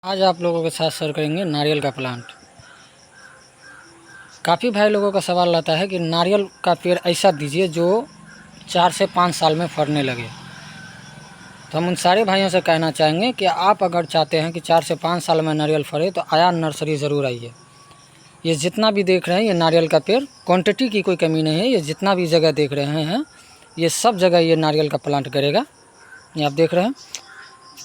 आज आप लोगों के साथ शेयर करेंगे नारियल का प्लांट। काफ़ी भाई लोगों का सवाल रहता है कि नारियल का पेड़ ऐसा दीजिए जो 4 से 5 साल में फरने लगे। तो हम उन सारे भाइयों से कहना चाहेंगे कि आप अगर चाहते हैं कि 4 से 5 साल में नारियल फरे तो आया नर्सरी ज़रूर आइए। ये जितना भी देख रहे हैं ये नारियल का पेड़, क्वांटिटी की कोई कमी नहीं है। ये जितना भी जगह देख रहे हैं ये सब जगह ये नारियल का प्लांट करेगा। ये आप देख रहे हैं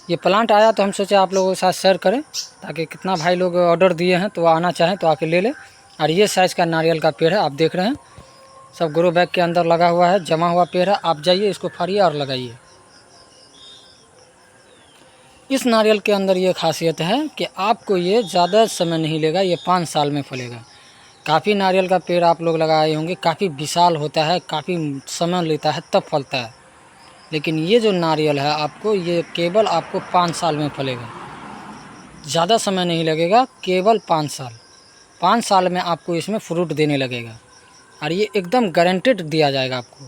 ये प्लांट आया तो हम सोचे आप लोगों के साथ शेयर करें, ताकि कितना भाई लोग ऑर्डर दिए हैं तो आना चाहें तो आके ले लें। और ये साइज़ का नारियल का पेड़ है, आप देख रहे हैं सब ग्रो बैग के अंदर लगा हुआ है, जमा हुआ पेड़ है। आप जाइए इसको फाड़िए और लगाइए। इस नारियल के अंदर ये खासियत है कि आपको ये ज़्यादा समय नहीं लेगा, ये 5 साल में फलेगा। काफ़ी नारियल का पेड़ आप लोग लगाए होंगे, काफ़ी विशाल होता है, काफ़ी समय लेता है तब फलता है। लेकिन ये जो नारियल है आपको ये केवल आपको 5 साल में फलेगा, ज़्यादा समय नहीं लगेगा, केवल 5 साल। 5 साल में आपको इसमें फ्रूट देने लगेगा। और ये एकदम गारंटेड दिया जाएगा, आपको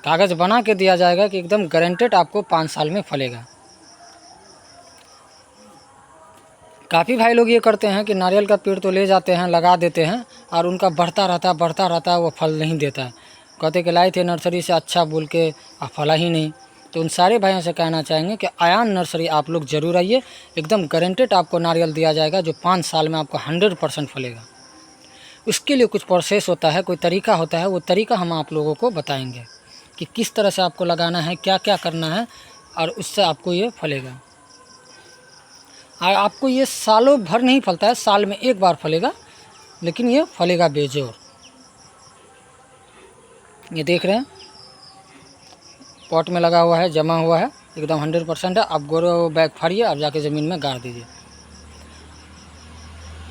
कागज़ बना के दिया जाएगा कि एकदम गारंटेड आपको 5 साल में फलेगा। काफ़ी भाई लोग ये करते हैं कि नारियल का पेड़ तो ले जाते हैं, लगा देते हैं और उनका बढ़ता रहता है, वो फल नहीं देता है। कहते कि लाए थे नर्सरी से अच्छा बोल के फला ही नहीं। तो उन सारे भाइयों से कहना चाहेंगे कि आयान नर्सरी आप लोग ज़रूर आइए, एकदम गारंटेड आपको नारियल दिया जाएगा जो 5 साल में आपको 100% फलेगा। उसके लिए कुछ प्रोसेस होता है, कोई तरीका होता है, वो तरीका हम आप लोगों को बताएंगे कि किस तरह से आपको लगाना है, क्या क्या करना है, और उससे आपको ये फलेगा। और आपको ये सालों भर नहीं फलता है, साल में एक बार फलेगा, लेकिन ये फलेगा बेजोर। ये देख रहे हैं पॉट में लगा हुआ है, जमा हुआ है, एकदम 100% है। आप ग्रो बैग फाड़िए, आप जाके ज़मीन में गाड़ दीजिए।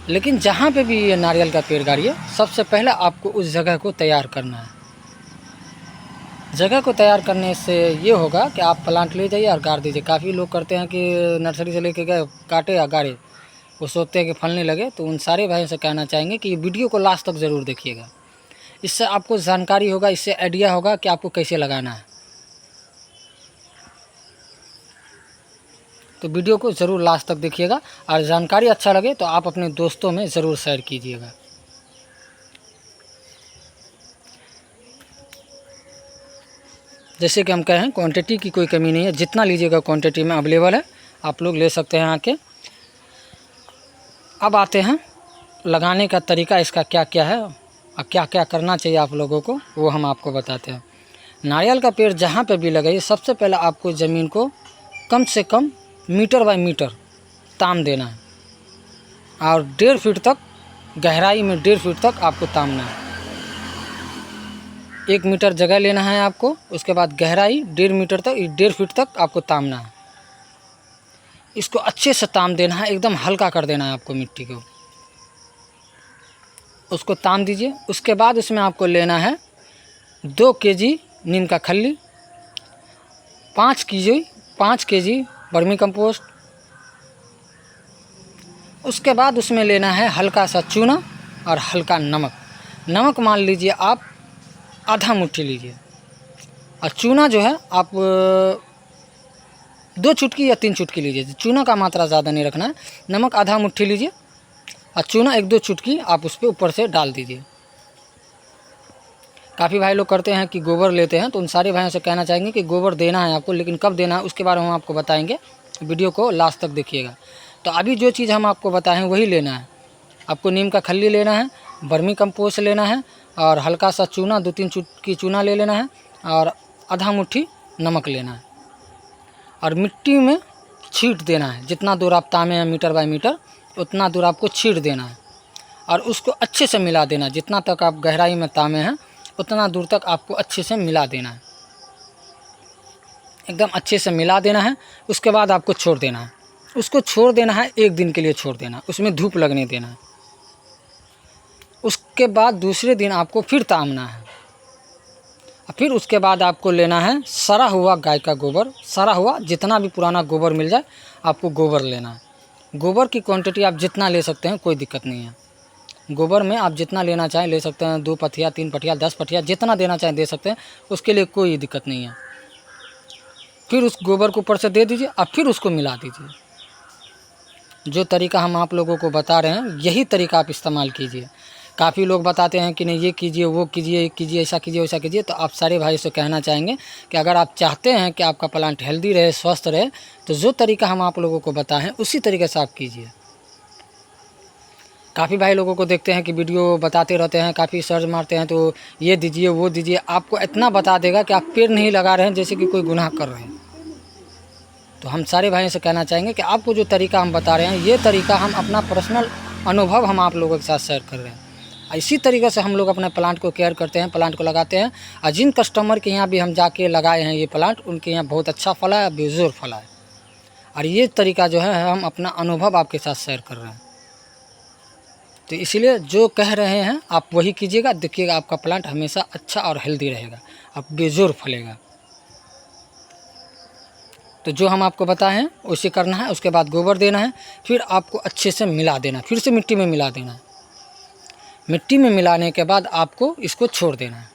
लेकिन जहाँ पे भी ये नारियल का पेड़ गाड़िए, सबसे पहले आपको उस जगह को तैयार करना है। जगह को तैयार करने से ये होगा कि आप प्लांट ले जाइए और गाड़ दीजिए। काफ़ी लोग करते हैं कि नर्सरी से लेके गए, काटे या गाड़े, वो सोचते हैं कि फलने लगे। तो उन सारे भाइयों से कहना चाहेंगे कि वीडियो को लास्ट तक ज़रूर देखिएगा, इससे आपको जानकारी होगा, इससे आइडिया होगा कि आपको कैसे लगाना है। तो वीडियो को ज़रूर लास्ट तक देखिएगा और जानकारी अच्छा लगे तो आप अपने दोस्तों में ज़रूर शेयर कीजिएगा। जैसे कि हम कहें क्वांटिटी की कोई कमी नहीं है, जितना लीजिएगा क्वांटिटी में अवेलेबल है, आप लोग ले सकते हैं आके। अब आते हैं लगाने का तरीका, इसका क्या क्या है और क्या क्या करना चाहिए आप लोगों को, वो हम आपको बताते हैं। नारियल का पेड़ जहाँ पे भी लगाइए, सबसे पहले आपको ज़मीन को कम से कम मीटर बाय मीटर ताम देना है और 1.5 फीट तक गहराई में 1.5 फीट तक आपको तामना है। 1 मीटर जगह लेना है आपको, उसके बाद गहराई 1.5 मीटर तक, 1.5 फीट तक आपको तामना है। इसको अच्छे से ताम देना है, एकदम हल्का कर देना है आपको मिट्टी को। उसको ताम दीजिए। उसके बाद उसमें आपको लेना है 2 केजी नीम का खल्ली, 5 केजी वर्मी कंपोस्ट। उसके बाद उसमें लेना है हल्का सा चूना और हल्का नमक। नमक मान लीजिए आप आधा मुट्ठी लीजिए, और चूना जो है आप 2 चुटकी या 3 चुटकी लीजिए। चूना का मात्रा ज़्यादा नहीं रखना है। नमक आधा मुट्ठी लीजिए और चूना 1-2 चुटकी आप उस पर ऊपर से डाल दीजिए। काफ़ी भाई लोग करते हैं कि गोबर लेते हैं, तो उन सारे भाइयों से कहना चाहेंगे कि गोबर देना है आपको, लेकिन कब देना है उसके बारे में हम आपको बताएंगे। वीडियो को लास्ट तक देखिएगा। तो अभी जो चीज़ हम आपको बताएं वही लेना है। आपको नीम का खल्ली लेना है, वर्मी कंपोस्ट लेना है, और हल्का सा चूना 2-3 चुटकी चूना ले लेना है, और आधा मुट्ठी नमक लेना है, और मिट्टी में छींट देना है। जितना दूर आप तामे हैं मीटर बाय मीटर, उतना दूर आपको छींट देना है और उसको अच्छे से मिला देना है। जितना तक आप गहराई में तामे हैं उतना दूर तक आपको अच्छे से मिला देना है, एकदम अच्छे से मिला देना है। उसके बाद आपको छोड़ देना है। उसको छोड़ देना है, 1 दिन के लिए छोड़ देना, उसमें धूप लगने देना है। उसके बाद दूसरे दिन आपको फिर तामना है, और फिर उसके बाद आपको लेना है सड़ा हुआ गाय का गोबर। सड़ा हुआ जितना भी पुराना गोबर मिल जाए आपको गोबर लेना है। गोबर की क्वांटिटी आप जितना ले सकते हैं, कोई दिक्कत नहीं है। गोबर में आप जितना लेना चाहें ले सकते हैं, 2 पथिया 3 पथिया 10 पथिया जितना देना चाहें दे सकते हैं, उसके लिए कोई दिक्कत नहीं है। फिर उस गोबर को ऊपर से दे दीजिए और फिर उसको मिला दीजिए। जो तरीका हम आप लोगों को बता रहे हैं यही तरीका आप इस्तेमाल कीजिए। काफ़ी लोग बताते हैं कि नहीं ये कीजिए, वो कीजिए, कीजिए, ऐसा कीजिए, वैसा कीजिए। तो आप सारे भाई से कहना चाहेंगे कि अगर आप चाहते हैं कि आपका प्लांट हेल्दी रहे, स्वस्थ रहे, तो जो तरीका हम आप लोगों को बताएं उसी तरीके से आप कीजिए। काफ़ी भाई लोगों को देखते हैं कि वीडियो बताते रहते हैं, काफ़ी सर्च मारते हैं तो ये दीजिए, वो दीजिए, आपको इतना बता देगा कि आप पेड़ नहीं लगा रहे हैं, जैसे कि कोई गुनाह कर रहे हैं। तो हम सारे भाइयों से कहना चाहेंगे कि आपको जो तरीका हम बता रहे हैं ये तरीका हम अपना पर्सनल अनुभव हम आप लोगों के साथ शेयर कर रहे हैं। इसी तरीके से हम लोग अपने प्लांट को केयर करते हैं, प्लांट को लगाते हैं। और जिन कस्टमर के यहाँ भी हम जाके लगाए हैं ये प्लांट, उनके यहाँ बहुत अच्छा फला है, बेजोर फला है। और ये तरीका जो है हम अपना अनुभव आपके साथ शेयर कर रहे हैं। तो इसलिए जो कह रहे हैं आप वही कीजिएगा, देखिएगा आपका प्लांट हमेशा अच्छा और हेल्दी रहेगा, अब बेजोर फलेगा। तो जो हम आपको बताए हैं उसे करना है। उसके बाद गोबर देना है, फिर आपको अच्छे से मिला देना है, फिर से मिट्टी में मिला देना है। मिट्टी में मिलाने के बाद आपको इसको छोड़ देना है।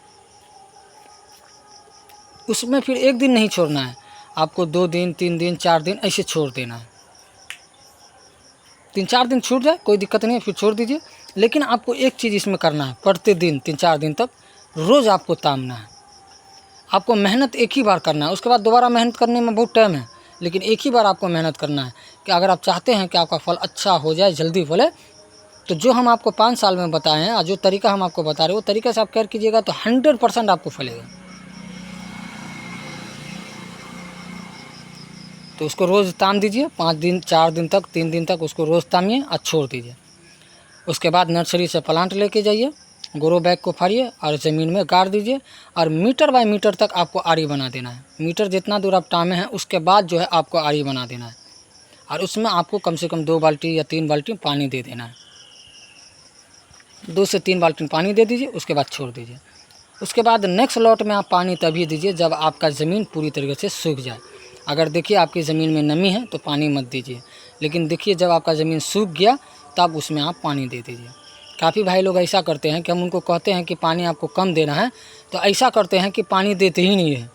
उसमें फिर एक दिन नहीं छोड़ना है, आपको 2 दिन, 3 दिन, 4 दिन ऐसे छोड़ देना है। 3-4 दिन छूट जाए कोई दिक्कत नहीं है, फिर छोड़ दीजिए। लेकिन आपको एक चीज़ इसमें करना है, प्रतिदिन 3-4 दिन तक रोज़ आपको तामना है। आपको मेहनत एक ही बार करना है, उसके बाद दोबारा मेहनत करने में बहुत टाइम है, लेकिन एक ही बार आपको मेहनत करना है। कि अगर आप चाहते हैं कि आपका फल अच्छा हो जाए, जल्दी फले, तो जो हम आपको 5 साल में बताए हैं और जो तरीका हम आपको बता रहे हैं वो तरीके से आप केयर कीजिएगा तो 100% आपको फलेगा। तो उसको रोज़ ताम दीजिए, 5 दिन, 4 दिन तक, 3 दिन तक उसको रोज़ तामिए और छोड़ दीजिए। उसके बाद नर्सरी से प्लांट लेके जाइए, ग्रो बैग को फाड़िए और ज़मीन में गाड़ दीजिए। और मीटर बाय मीटर तक आपको आरी बना देना है। मीटर जितना दूर आप टामे हैं उसके बाद जो है आपको आरी बना देना है। और उसमें आपको कम से कम 2 बाल्टी या 3 बाल्टी पानी दे देना है। 2 से 3 बाल्टी पानी दे दीजिए, उसके बाद छोड़ दीजिए। उसके बाद नेक्स्ट लॉट में आप पानी तभी दीजिए जब आपका ज़मीन पूरी तरीके से सूख जाए। अगर देखिए आपकी ज़मीन में नमी है तो पानी मत दीजिए, लेकिन देखिए जब आपका ज़मीन सूख गया तब उसमें आप पानी दे दीजिए। काफ़ी भाई लोग ऐसा करते हैं कि हम उनको कहते हैं कि पानी आपको कम देना है, तो ऐसा करते हैं कि पानी देते ही नहीं है।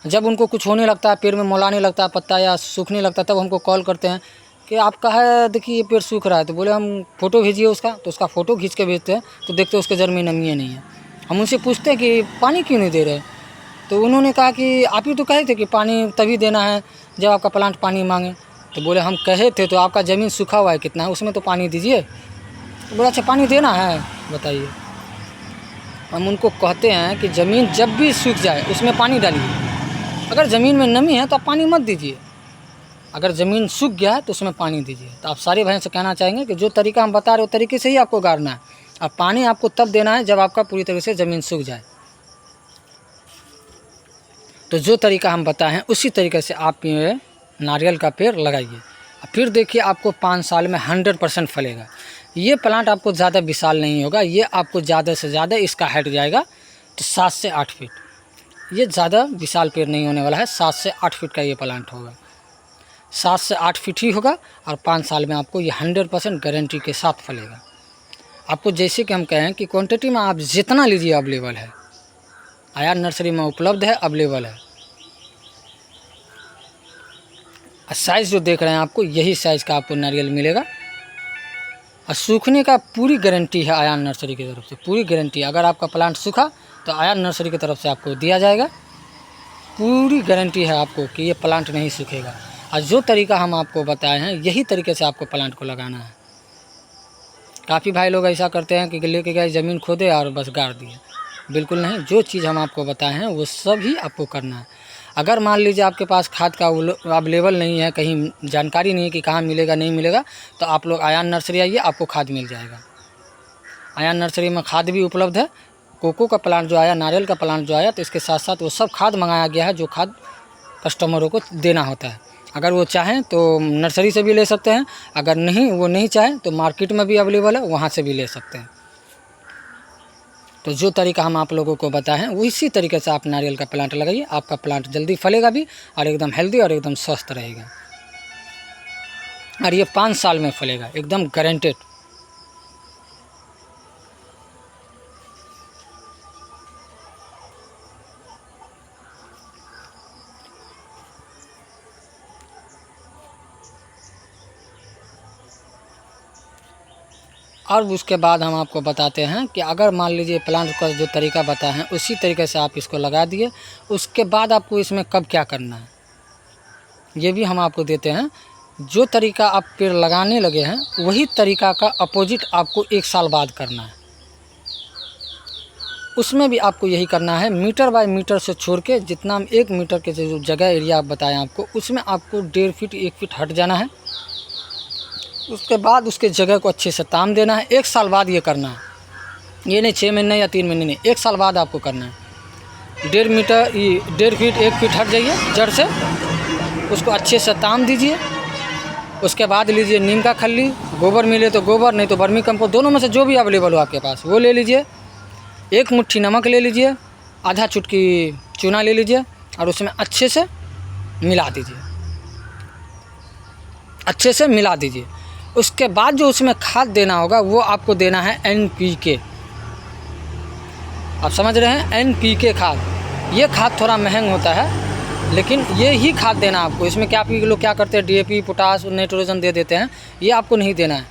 जब उनको कुछ होने लगता है, पेड़ में मौलाने लगता है पत्ता या सूखने लगता है, तब हमको कॉल करते हैं कि आपका है देखिए ये पेड़ सूख रहा है। तो बोले हम फ़ोटो भेजिए उसका, तो उसका फ़ोटो खींच के भेजते हैं, तो देखते हैं उसके जड़ में नमी नहीं है। हम उनसे पूछते हैं कि पानी क्यों नहीं दे रहे, तो उन्होंने कहा कि आप ही तो कहे थे कि पानी तभी देना है जब आपका प्लांट पानी मांगे। तो बोले हम कहे थे, तो आपका ज़मीन सूखा हुआ है कितना है, उसमें तो पानी दीजिए। तो बोला अच्छा पानी देना है, बताइए। हम उनको कहते हैं कि ज़मीन जब भी सूख जाए उसमें पानी डालिए। अगर ज़मीन में नमी है तो आप पानी मत दीजिए, अगर ज़मीन सूख गया है तो उसमें पानी दीजिए। तो आप सारे भाइयों से कहना चाहेंगे कि जो तरीका हम बता रहे हो तरीके से ही आपको गाड़ना है। अब पानी आपको तब देना है जब आपका पूरी तरह से ज़मीन सूख जाए। तो जो तरीका हम बताए हैं उसी तरीके से आप ये नारियल का पेड़ लगाइए, फिर देखिए आपको 5 साल में 100% फलेगा। ये प्लांट आपको ज़्यादा विशाल नहीं होगा, ये आपको ज़्यादा से ज़्यादा इसका हाइट जाएगा तो 7 से 8 फीट। ये ज़्यादा विशाल पेड़ नहीं होने वाला है, 7 से 8 फीट का ये प्लांट होगा। 7 से 8 फीट ही होगा और 5 साल में आपको ये 100% गारंटी के साथ फलेगा। आपको जैसे कि हम कहें कि क्वांटिटी में आप जितना लीजिए अवेलेबल है, आया नर्सरी में उपलब्ध है, अवेलेबल है। साइज़ जो देख रहे हैं आपको यही साइज़ का आपको नारियल मिलेगा। और सूखने का पूरी गारंटी है आयान नर्सरी की तरफ से, पूरी गारंटी। अगर आपका प्लांट सूखा तो आयान नर्सरी की तरफ से आपको दिया जाएगा, पूरी गारंटी है आपको कि ये प्लांट नहीं सूखेगा। और जो तरीका हम आपको बताए हैं यही तरीके से आपको प्लांट को लगाना है। काफ़ी भाई लोग ऐसा करते हैं कि लेके गए ज़मीन खोदे और बस गाड़ दिए, बिल्कुल नहीं। जो चीज़ हम आपको बताए हैं वो सब ही आपको करना है। अगर मान लीजिए आपके पास खाद का अवेलेबल नहीं है, कहीं जानकारी नहीं है कि कहाँ मिलेगा नहीं मिलेगा, तो आप लोग आयान नर्सरी आइए, आपको खाद मिल जाएगा। आयान नर्सरी में खाद भी उपलब्ध है। कोको का प्लांट जो आया, नारियल का प्लांट जो आया, तो इसके साथ साथ वो सब खाद मंगाया गया है जो खाद कस्टमरों को देना होता है। अगर वो चाहें तो नर्सरी से भी ले सकते हैं, अगर नहीं वो नहीं चाहें तो मार्केट में भी अवेलेबल है, वहाँ से भी ले सकते हैं। तो जो तरीका हम आप लोगों को बताएं हैं उसी तरीके से आप नारियल का प्लांट लगाइए, आपका प्लांट जल्दी फलेगा भी और एकदम हेल्दी और एकदम स्वस्थ रहेगा। और ये 5 साल में फलेगा, एकदम गारंटेड। और उसके बाद हम आपको बताते हैं कि अगर मान लीजिए प्लांट का जो तरीका बताए हैं उसी तरीके से आप इसको लगा दिए, उसके बाद आपको इसमें कब क्या करना है ये भी हम आपको देते हैं। जो तरीका आप पेड़ लगाने लगे हैं वही तरीका का अपोजिट आपको 1 साल बाद करना है। उसमें भी आपको यही करना है, मीटर बाय मीटर से छोड़ के जितना 1 मीटर के जो जगह एरिया आप बताएं आपको, उसमें आपको 1.5 फीट 1 फीट हट जाना है। उसके बाद उसके जगह को अच्छे से ताम देना है। 1 साल बाद ये करना है, ये नहीं 6 महीने या 3 महीने नहीं, 1 साल बाद आपको करना है। 1.5 फीट 1 फीट हट जाइए जड़ से, उसको अच्छे से ताम दीजिए। उसके बाद लीजिए नीम का खल्ली, गोबर मिले तो गोबर, नहीं तो वर्मी कंपोस्ट, दोनों में से जो भी अवेलेबल हो आपके पास वो ले लीजिए। 1 मुट्ठी नमक ले लीजिए, आधा चुटकी चूना ले लीजिए और उसमें अच्छे से मिला दीजिए, अच्छे से मिला दीजिए। उसके बाद जो उसमें खाद देना होगा वो आपको देना है NPK। आप समझ रहे हैं, NPK खाद। ये खाद थोड़ा महंग होता है लेकिन ये ही खाद देना आपको। इसमें क्या आप लोग क्या करते हैं DAP पोटास नाइट्रोजन दे देते हैं, ये आपको नहीं देना है,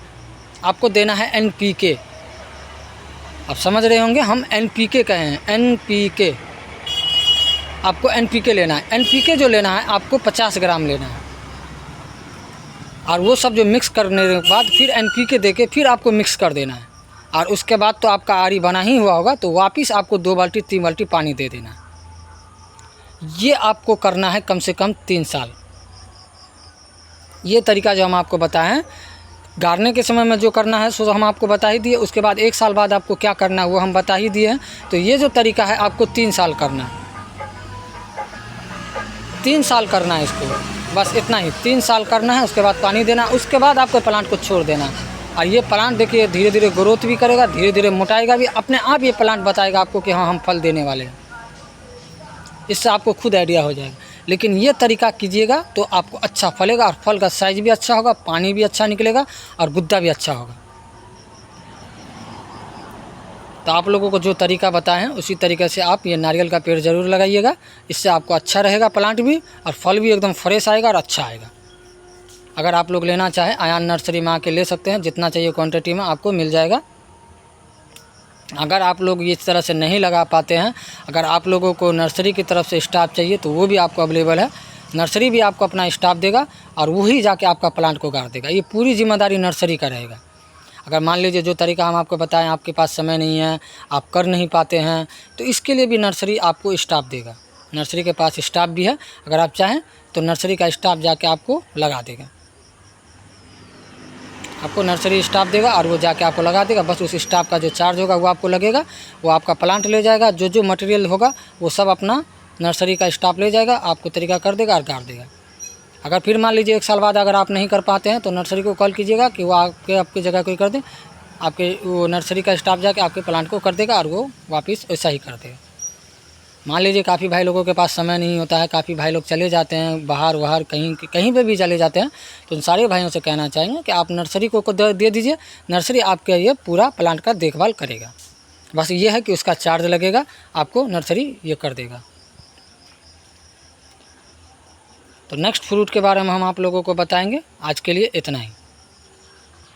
आपको देना है NPK। आप समझ रहे होंगे, हम NPK कहे हैं, NPK। आपको NPK लेना है। NPK जो लेना है आपको 50 ग्राम लेना है और वो सब जो मिक्स करने के बाद फिर NPK देके फिर आपको मिक्स कर देना है। और उसके बाद तो आपका आरी बना ही हुआ होगा तो वापस आपको 2 बाल्टी 3 बाल्टी पानी दे देना है। ये आपको करना है कम से कम 3 साल। ये तरीका जो हम आपको बताएं हैं गाड़ने के समय में जो करना है सो हम आपको बता ही दिए। उसके बाद 1 साल बाद आपको क्या करना है वो हम बता ही दिए हैं। तो ये जो तरीका है आपको 3 साल करना है, 3 साल करना है इसको, बस इतना ही 3 साल करना है। उसके बाद पानी देना, उसके बाद आपको प्लांट को छोड़ देना है। और ये प्लांट देखिए धीरे धीरे ग्रोथ भी करेगा, धीरे धीरे मोटाएगा भी, अपने आप ये प्लांट बताएगा आपको कि हाँ हम फल देने वाले हैं। इससे आपको खुद आइडिया हो जाएगा। लेकिन ये तरीका कीजिएगा तो आपको अच्छा फलेगा और फल का साइज़ भी अच्छा होगा, पानी भी अच्छा निकलेगा और गुद्दा भी अच्छा होगा। तो आप लोगों को जो तरीका बताए हैं उसी तरीके से आप ये नारियल का पेड़ ज़रूर लगाइएगा। इससे आपको अच्छा रहेगा प्लांट भी, और फल भी एकदम फ्रेश आएगा और अच्छा आएगा। अगर आप लोग लेना चाहें आयान नर्सरी में आके ले सकते हैं, जितना चाहिए क्वांटिटी में आपको मिल जाएगा। अगर आप लोग इस तरह से नहीं लगा पाते हैं, अगर आप लोगों को नर्सरी की तरफ से स्टाफ चाहिए तो वो भी आपको अवेलेबल है। नर्सरी भी आपको अपना स्टाफ देगा और वही जाके आपका प्लांट को गाड़ देगा। ये पूरी जिम्मेदारी नर्सरी का रहेगा। अगर मान लीजिए जो तरीका हम आपको बताएं आपके पास समय नहीं है, आप कर नहीं पाते हैं, तो इसके लिए भी नर्सरी आपको स्टाफ देगा। नर्सरी के पास स्टाफ भी है, अगर आप चाहें तो नर्सरी का स्टाफ जाके आपको लगा देगा। आपको नर्सरी स्टाफ देगा और वो जाके आपको लगा देगा। बस उस स्टाफ का जो चार्ज होगा वो आपको लगेगा, वो आपका प्लांट ले जाएगा। जो जो मटेरियल होगा वो सब अपना नर्सरी का स्टाफ ले जाएगा, आपको तरीका कर देगा और गाड़ देगा। अगर फिर मान लीजिए 1 साल बाद अगर आप नहीं कर पाते हैं तो नर्सरी को कॉल कीजिएगा कि वो आपकी जगह कोई कर दे। आपके वो नर्सरी का स्टाफ जाके आपके प्लांट को कर देगा और वो वापस ऐसा ही कर देगा। मान लीजिए काफ़ी भाई लोगों के पास समय नहीं होता है, काफ़ी भाई लोग चले जाते हैं बाहर वहार कहीं पे भी चले जाते हैं, तो उन सारे भाइयों से कहना चाहेंगे कि आप नर्सरी को दे दीजिए। नर्सरी आपके ये पूरा प्लांट का देखभाल करेगा। बस ये है कि उसका चार्ज लगेगा, आपको नर्सरी ये कर देगा। तो नेक्स्ट फ्रूट के बारे में हम आप लोगों को बताएंगे। आज के लिए इतना ही।